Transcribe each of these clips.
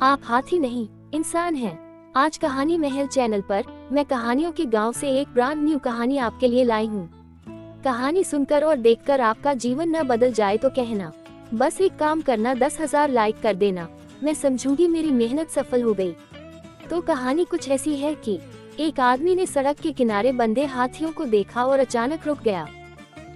आप हाथी नहीं, इंसान हैं। आज कहानी महल चैनल पर मैं कहानियों के गांव से एक ब्रांड न्यू कहानी आपके लिए लाई हूँ। कहानी सुनकर और देखकर आपका जीवन न बदल जाए तो कहना। बस एक काम करना, 10,000 लाइक कर देना। मैं समझूंगी मेरी मेहनत सफल हो गई। तो कहानी कुछ ऐसी है कि एक आदमी ने सड़क के किनारे बंधे हाथियों को देखा और अचानक रुक गया।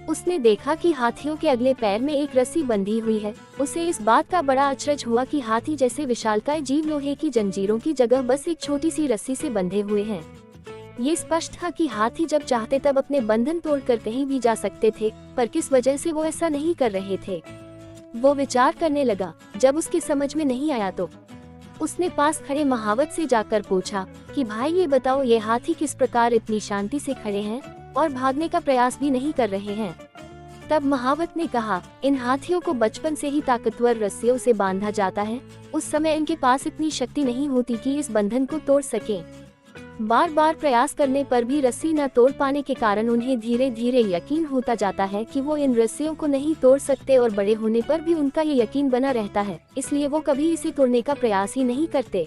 उसने देखा कि हाथियों के अगले पैर में एक रस्सी बंधी हुई है। उसे इस बात का बड़ा अचरज हुआ कि हाथी जैसे विशालकाय जीव लोहे की जंजीरों की जगह बस एक छोटी सी रस्सी से बंधे हुए हैं। ये स्पष्ट था कि हाथी जब चाहते तब अपने बंधन तोड़कर कहीं भी जा सकते थे, पर किस वजह से वो ऐसा नहीं कर रहे थे। वो विचार करने लगा। जब उसके समझ में नहीं आया तो उसने पास खड़े महावत से जाकर पूछा कि भाई ये बताओ, ये हाथी किस प्रकार इतनी शांति से खड़े हैं और भागने का प्रयास भी नहीं कर रहे हैं। तब महावत ने कहा, इन हाथियों को बचपन से ही ताकतवर रस्सियों से बांधा जाता है। उस समय इनके पास इतनी शक्ति नहीं होती कि इस बंधन को तोड़ सकें। बार बार प्रयास करने पर भी रस्सी न तोड़ पाने के कारण उन्हें धीरे धीरे यकीन होता जाता है कि वो इन रस्सियों को नहीं तोड़ सकते और बड़े होने पर भी उनका ये यकीन बना रहता है, इसलिए वो कभी इसे तोड़ने का प्रयास ही नहीं करते।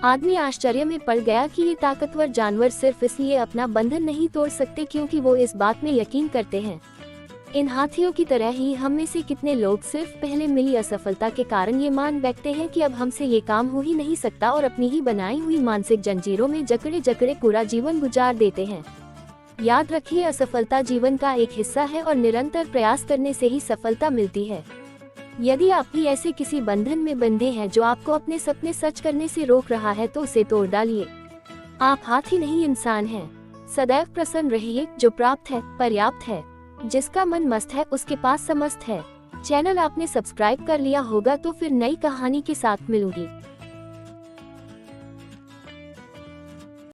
आदमी आश्चर्य में पड़ गया कि ये ताकतवर जानवर सिर्फ इसलिए अपना बंधन नहीं तोड़ सकते क्योंकि वो इस बात में यकीन करते हैं। इन हाथियों की तरह ही हम में से कितने लोग सिर्फ पहले मिली असफलता के कारण ये मान बैठते हैं कि अब हमसे ये काम हो ही नहीं सकता और अपनी ही बनाई हुई मानसिक जंजीरों में जकड़े जकड़े पूरा जीवन गुजार देते हैं। याद रखिए, असफलता जीवन का एक हिस्सा है और निरंतर प्रयास करने से ही सफलता मिलती है। यदि आप भी ऐसे किसी बंधन में बंधे हैं जो आपको अपने सपने सच करने से रोक रहा है तो उसे तोड़ डालिए। आप हाथी नहीं, इंसान हैं। सदैव प्रसन्न रहिए। जो प्राप्त है पर्याप्त है। जिसका मन मस्त है उसके पास समस्त है। चैनल आपने सब्सक्राइब कर लिया होगा तो फिर नई कहानी के साथ मिलूंगी।